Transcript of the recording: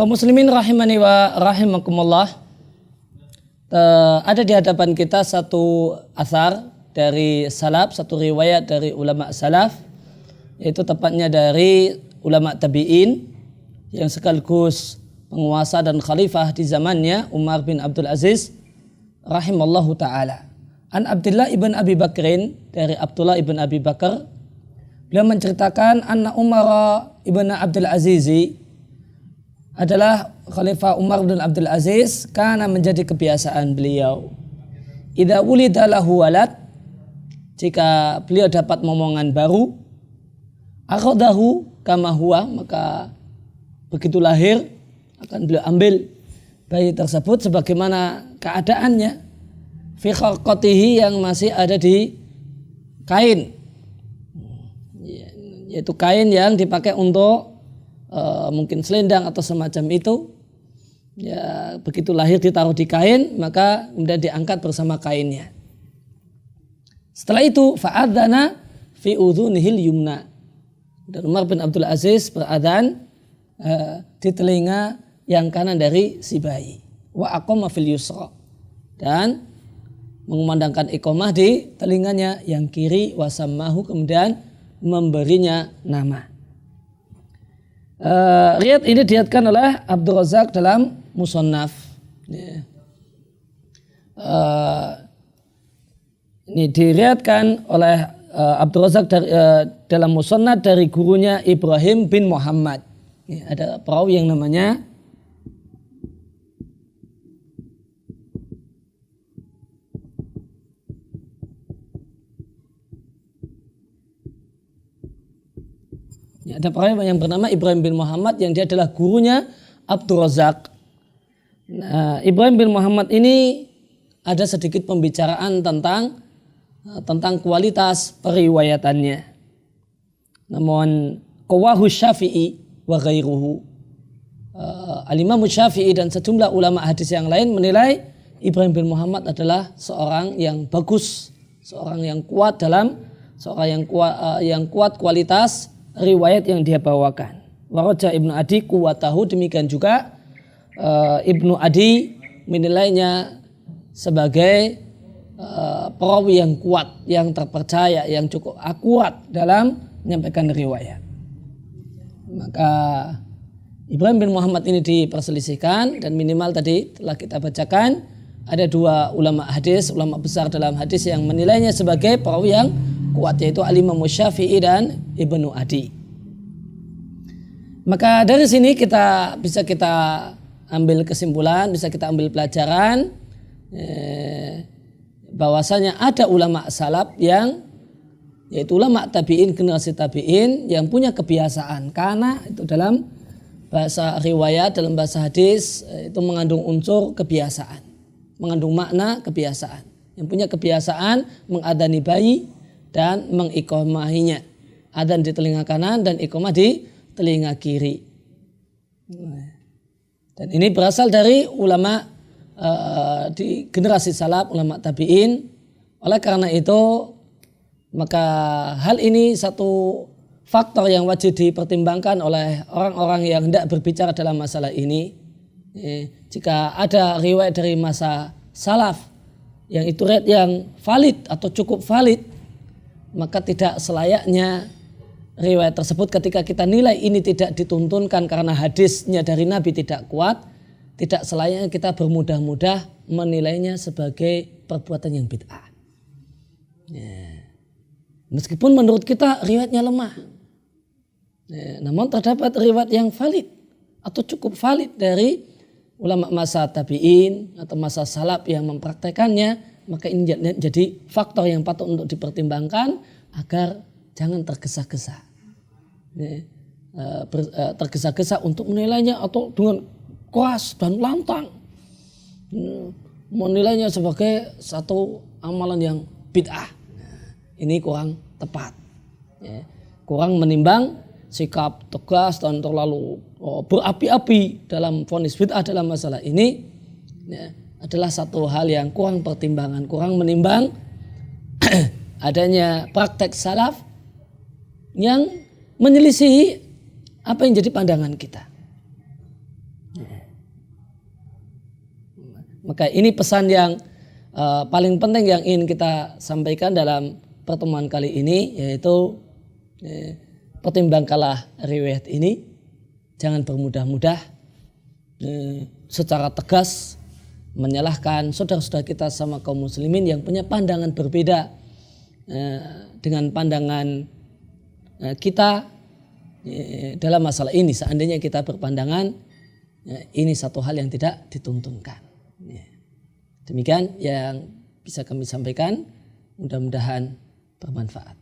Kaum muslimin rahimani wa rahimakumullah, ada di hadapan kita satu asar dari salaf, satu riwayat dari ulama salaf, yaitu tepatnya dari ulama tabi'in yang sekaligus penguasa dan khalifah di zamannya, Umar bin Abdul Aziz rahimallahu ta'ala. An Abdullah ibn Abi Bakrin, dari Abdullah ibn Abi Bakar, beliau menceritakan anna Umar ibn Abdul Azizi, adalah Khalifah Umar bin Abdul Aziz, karena menjadi kebiasaan beliau, idza wulida lahu walad, jika beliau dapat momongan baru, akhadahu kama huwa, maka begitu lahir akan beliau ambil bayi tersebut sebagaimana keadaannya, fi kharqatihi, yang masih ada di kain, yaitu kain yang dipakai untuk mungkin selendang atau semacam itu. Ya, begitu lahir ditaruh di kain, maka kemudian diangkat bersama kainnya. Setelah itu fa'adzana fi udhunihil yumna, dan Umar bin Abdul Aziz beradzan di telinga yang kanan dari si bayi. Wa aqama fil yusra, dan mengumandangkan iqamah di telinganya yang kiri, wasammahu, kemudian memberinya nama. Riwayat ini diriwayatkan oleh Abdul Razak dalam Musannaf. Ini diriwayatkan oleh Abdul Razak dalam Musannaf dari gurunya Ibrahim bin Muhammad. Ada perawi yang namanya ada perawi yang bernama Ibrahim bin Muhammad, yang dia adalah gurunya Abdul Razak. Nah, Ibrahim bin Muhammad ini ada sedikit pembicaraan tentang kualitas periwayatannya. Namun qawahu Syafi'i wa ghairuhu, Al-Imam Syafi'i dan sejumlah ulama hadis yang lain menilai Ibrahim bin Muhammad adalah seorang yang bagus, seorang yang kuat yang kuat kualitas riwayat yang dia bawakan. Waraja Ibnu Adi kuwatahu, demikian juga Ibnu Adi menilainya sebagai perawi yang kuat, yang terpercaya, yang cukup akurat dalam menyampaikan riwayat. Maka Ibrahim bin Muhammad ini diperselisihkan, dan minimal tadi telah kita bacakan ada dua ulama hadis, ulama besar dalam hadis yang menilainya sebagai perawi yang kuat, yaitu Al-Imam Syafi'i dan Ibnu Adi. Maka dari sini bisa kita ambil kesimpulan, bisa kita ambil pelajaran bahwasanya ada ulama salaf yaitu ulama tabi'in, generasi tabi'in, yang punya kebiasaan, karena itu dalam bahasa riwayat, dalam bahasa hadis itu mengandung unsur kebiasaan, mengandung makna kebiasaan, yang punya kebiasaan mengadani bayi dan mengiqomahinya, adzan di telinga kanan dan iqomah di telinga kiri. Dan ini berasal dari ulama di generasi salaf, ulama tabi'in. Oleh karena itu, maka hal ini satu faktor yang wajib dipertimbangkan oleh orang-orang yang hendak berbicara dalam masalah ini. Jika ada riwayat dari masa salaf yang itu riwayat yang valid atau cukup valid, maka tidak selayaknya riwayat tersebut ketika kita nilai ini tidak dituntunkan karena hadisnya dari Nabi tidak kuat, tidak selayaknya kita bermudah-mudah menilainya sebagai perbuatan yang bid'ah. Meskipun menurut kita riwayatnya lemah, namun terdapat riwayat yang valid atau cukup valid dari ulama masa tabi'in atau masa salaf yang mempraktekannya, maka ini jadi faktor yang patut untuk dipertimbangkan agar jangan tergesa-gesa. Tergesa-gesa untuk menilainya atau dengan keras dan lantang menilainya sebagai satu amalan yang bid'ah. Ini kurang tepat. Kurang menimbang sikap tegas dan terlalu berapi-api dalam vonis bid'ah dalam masalah ini. Adalah satu hal yang kurang pertimbangan, kurang menimbang adanya praktek salaf yang menyelisihi apa yang jadi pandangan kita. Maka ini pesan yang paling penting yang ingin kita sampaikan dalam pertemuan kali ini, yaitu pertimbangkanlah riwayat ini, jangan bermudah-mudah secara tegas menyalahkan saudara-saudara kita sama kaum muslimin yang punya pandangan berbeda dengan pandangan kita dalam masalah ini. Seandainya kita berpandangan ini satu hal yang tidak dituntunkan. Demikian yang bisa kami sampaikan, mudah-mudahan bermanfaat.